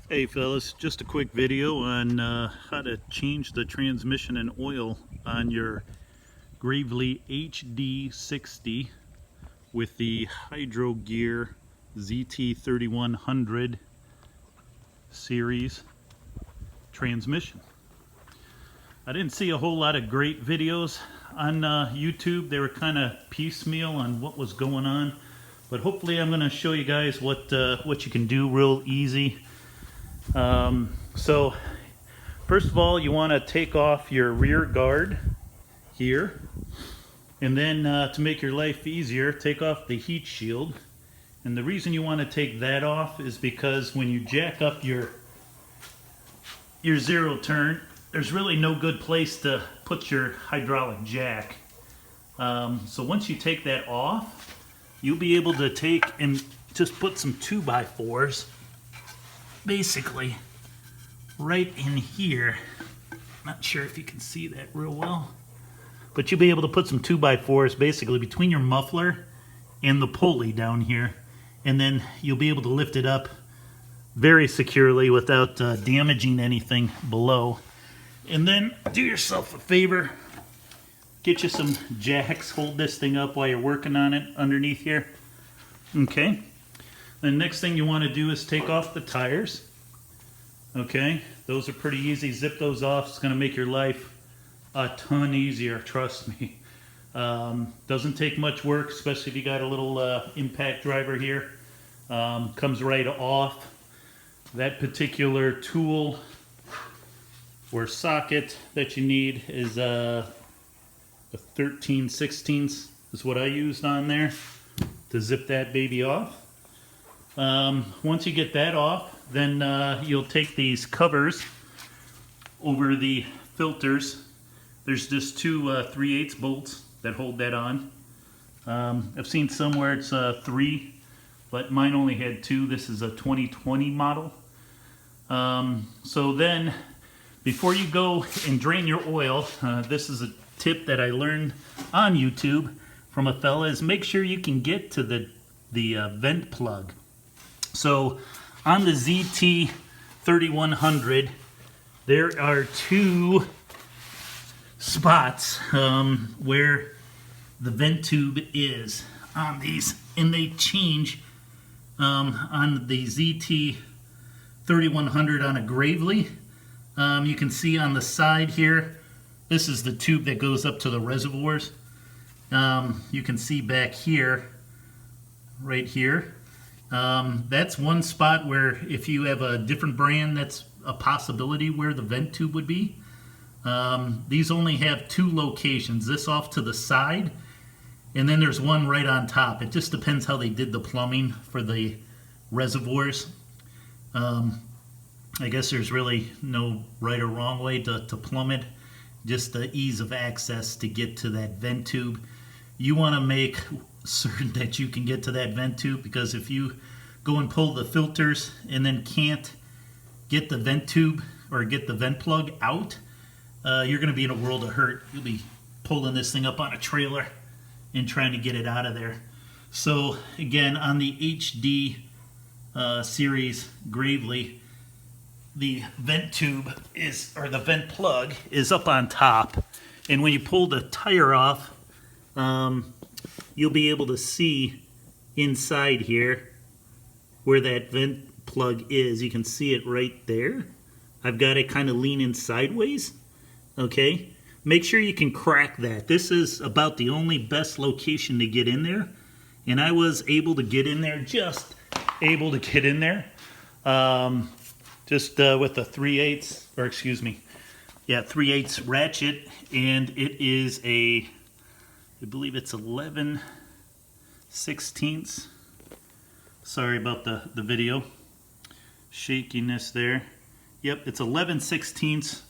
Hey fellas, just a quick video on how to change the transmission and oil on your Gravely HD60 with the Hydrogear ZT-3100 series transmission. I didn't see a whole lot of great videos on YouTube. They were kind of piecemeal on what was going on, but hopefully I'm going to show you guys what you can do real easy. So first of all, you want to take off your rear guard here, and then to make your life easier, take off the heat shield. And the reason you want to take that off is because when you jack up your zero turn, there's really no good place to put your hydraulic jack. So once you take that off, you'll be able to take and just put some 2x4s basically right in here. Not sure if you can see that real well, but you'll be able to put some 2x4s basically between your muffler and the pulley down here, and then you'll be able to lift it up very securely without damaging anything below. And then do yourself a favor, get you some jacks, hold this thing up while you're working on it underneath here. Okay. The next thing you want to do is take off the tires. Okay, those are pretty easy. Zip those off. It's going to make your life a ton easier, trust me. Doesn't take much work, especially if you got a little impact driver here. Comes right off. That particular tool or socket that you need is a 13/16 is what I used on there to zip that baby off. Once you get that off, then you'll take these covers over the filters. There's just two 3/8 bolts that hold that on. I've seen some where it's 3, but mine only had 2. This is a 2020 model. So then, before you go and drain your oil, this is a tip that I learned on YouTube from a fella, is make sure you can get to the vent plug. So on the ZT-3100, there are 2 spots where the vent tube is on these, and they change on the ZT-3100 on a Gravely. You can see on the side here, this is the tube that goes up to the reservoirs. You can see back here, right here, that's one spot where if you have a different brand, that's a possibility where the vent tube would be. These only have 2 locations, this off to the side, and then there's one right on top. It just depends how they did the plumbing for the reservoirs. I guess there's really no right or wrong way to plumb it, just the ease of access to get to that vent tube. You want to make certain that you can get to that vent tube, because if you go and pull the filters and then can't get the vent tube or get the vent plug out, you're going to be in a world of hurt. You'll be pulling this thing up on a trailer and trying to get it out of there. So again, on the HD series Gravely, the vent tube is, or the vent plug is up on top, and when you pull the tire off, you'll be able to see inside here where that vent plug is. You can see it right there. I've got it kind of leaning sideways. Okay, make sure you can crack that. This is about the only best location to get in there, and I was able to get in there, just able to get in there, just with a 3/8, or excuse me, yeah, 3/8 ratchet, and it is a, I believe it's 11/16. Sorry about the video shakiness there. Yep, it's 11/16,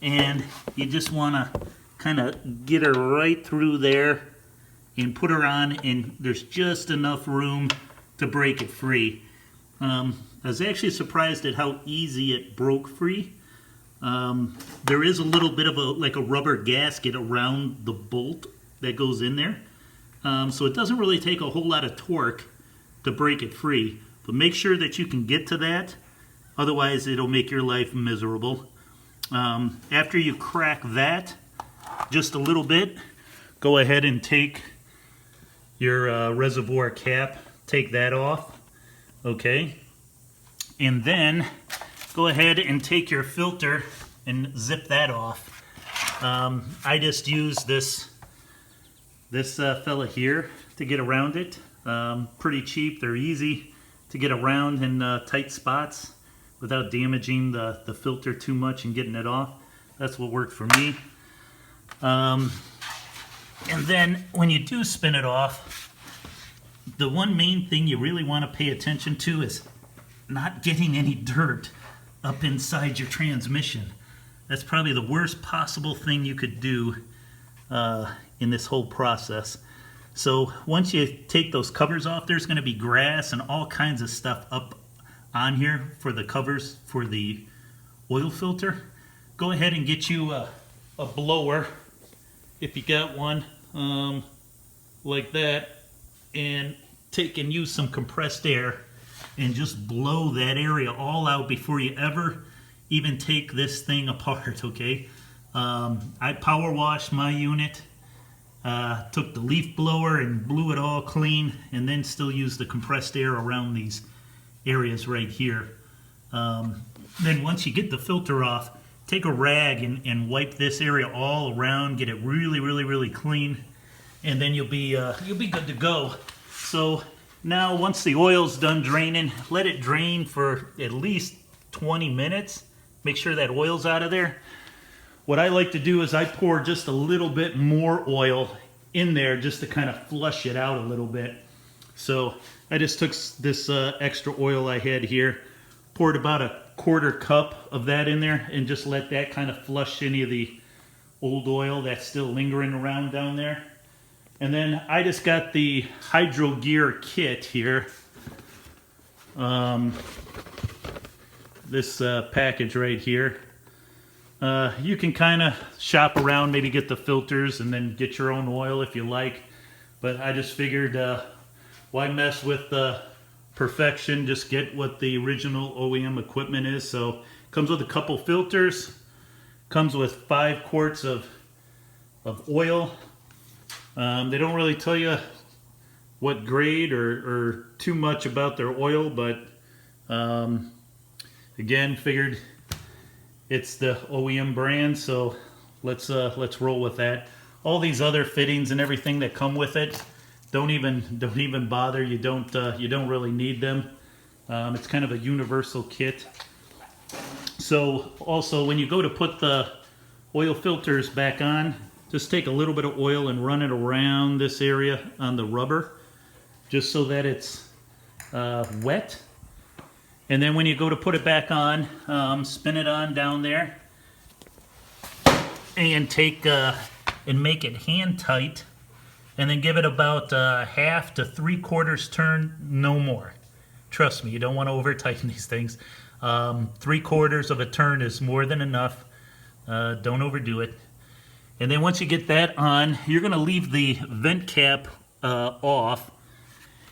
and you just want to kind of get her right through there and put her on, and there's just enough room to break it free. I was actually surprised at how easy it broke free. There is a little bit of like a rubber gasket around the bolt that goes in there. So it doesn't really take a whole lot of torque to break it free. But make sure that you can get to that Otherwise, it'll make your life miserable. After you crack that just a little bit, go ahead and take your reservoir cap, take that off, okay? And then go ahead and take your filter and zip that off. I just use this fella here to get around it. Pretty cheap, they're easy to get around in tight spots without damaging the filter too much and getting it off. That's what worked for me. And then when you do spin it off, the one main thing you really want to pay attention to is not getting any dirt up inside your transmission. That's probably the worst possible thing you could do in this whole process. So once you take those covers off, there's going to be grass and all kinds of stuff up on here for the covers for the oil filter. Go ahead and get you a blower, if you got one, like that, and take and use some compressed air and just blow that area all out before you ever even take this thing apart, okay? I power washed my unit, took the leaf blower and blew it all clean, and then still used the compressed air around these areas right here. Then once you get the filter off, take a rag and wipe this area all around, get it really clean, and then you'll be good to go. So now once the oil's done draining, let it drain for at least 20 minutes. Make sure that oil's out of there. What I like to do is I pour just a little bit more oil in there just to kind of flush it out a little bit. So I just took this extra oil I had here, poured about a quarter cup of that in there, and just let that kind of flush any of the old oil that's still lingering around down there. And then I just got the Hydrogear kit here. This package right here. You can kind of shop around, maybe get the filters and then get your own oil if you like. But I just figured, why mess with perfection? Just get what the original OEM equipment is. So comes with a couple filters, comes with 5 quarts of oil. They don't really tell you what grade or too much about their oil, but again, figured it's the OEM brand, so let's roll with that. All these other fittings and everything that come with it, don't even bother. You don't really need them. It's kind of a universal kit. So also, when you go to put the oil filters back on, just take a little bit of oil and run it around this area on the rubber, just so that it's wet. And then when you go to put it back on, spin it on down there, and take and make it hand tight, and then give it about half to 3/4 turn, no more. Trust me, you don't want to over tighten these things. 3/4 of a turn is more than enough. Don't overdo it. And then once you get that on, you're going to leave the vent cap off,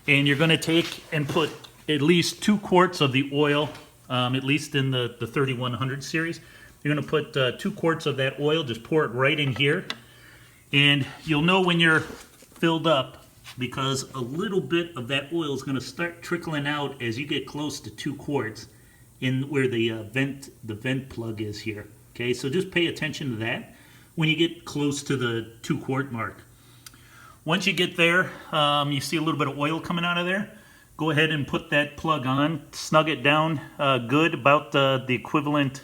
and you're going to take and put at least 2 quarts of the oil, at least in the 3100 series. You're going to put 2 quarts of that oil, just pour it right in here. And you'll know when you're filled up, because a little bit of that oil is going to start trickling out as you get close to 2 quarts in where the vent plug is here. Okay, so just pay attention to that when you get close to the 2 quart mark. Once you get there, you see a little bit of oil coming out of there. Go ahead and put that plug on, snug it down good, about the equivalent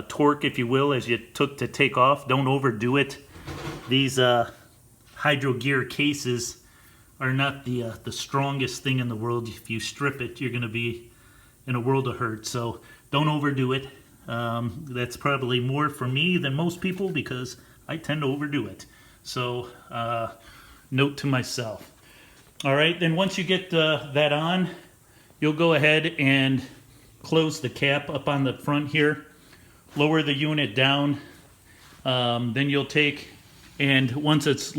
torque, if you will, as you took to take off. Don't overdo it. These Hydrogear cases are not the strongest thing in the world. If you strip it, you're going to be in a world of hurt. So don't overdo it. That's probably more for me than most people, because I tend to overdo it. So note to myself. All right, then once you get that on, you'll go ahead and close the cap up on the front here, lower the unit down, then you'll take, and once it's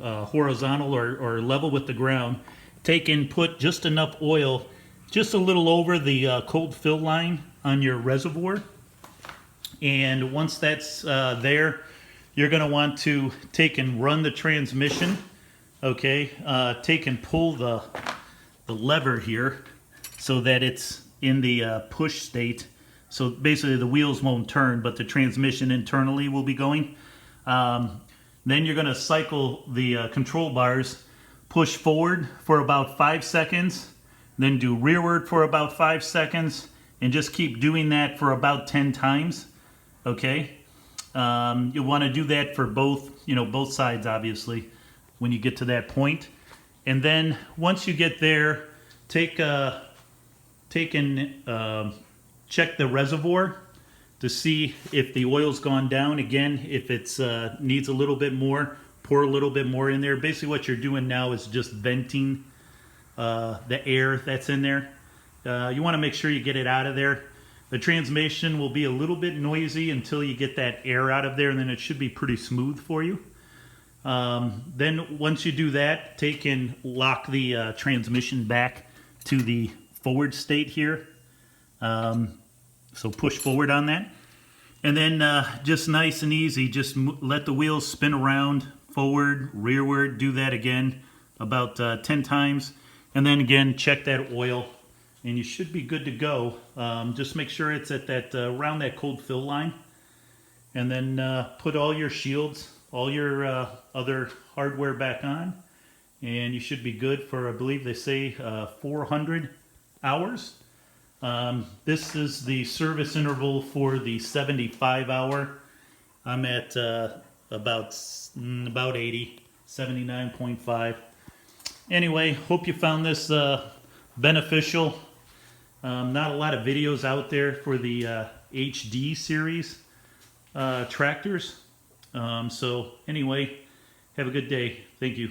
horizontal or level with the ground, take and put just enough oil just a little over the cold fill line on your reservoir. And once that's there, you're going to want to take and run the transmission. Okay, take and pull the lever here so that it's in the push state. So basically the wheels won't turn, but the transmission internally will be going. Then you're going to cycle the control bars, push forward for about 5 seconds, then do rearward for about 5 seconds, and just keep doing that for about 10 times. Okay, you'll want to do that for both, both sides, obviously, when you get to that point. And then once you get there, take and check the reservoir to see if the oil's gone down. Again, if it's needs a little bit more, pour a little bit more in there. Basically what you're doing now is just venting the air that's in there. You want to make sure you get it out of there. The transmission will be a little bit noisy until you get that air out of there, and then it should be pretty smooth for you. Then once you do that, take and lock the transmission back to the forward state here. So push forward on that. And then just nice and easy, just let the wheels spin around, forward, rearward, do that again about 10 times. And then again, check that oil, and you should be good to go. Just make sure it's at that around that cold fill line. And then put all your shields, all your other hardware back on, and you should be good for, I believe they say, 400 hours. This is the service interval for the 75 hour. I'm at about 80, 79.5. Anyway, hope you found this beneficial. Not a lot of videos out there for the HD series tractors. So anyway, have a good day. Thank you.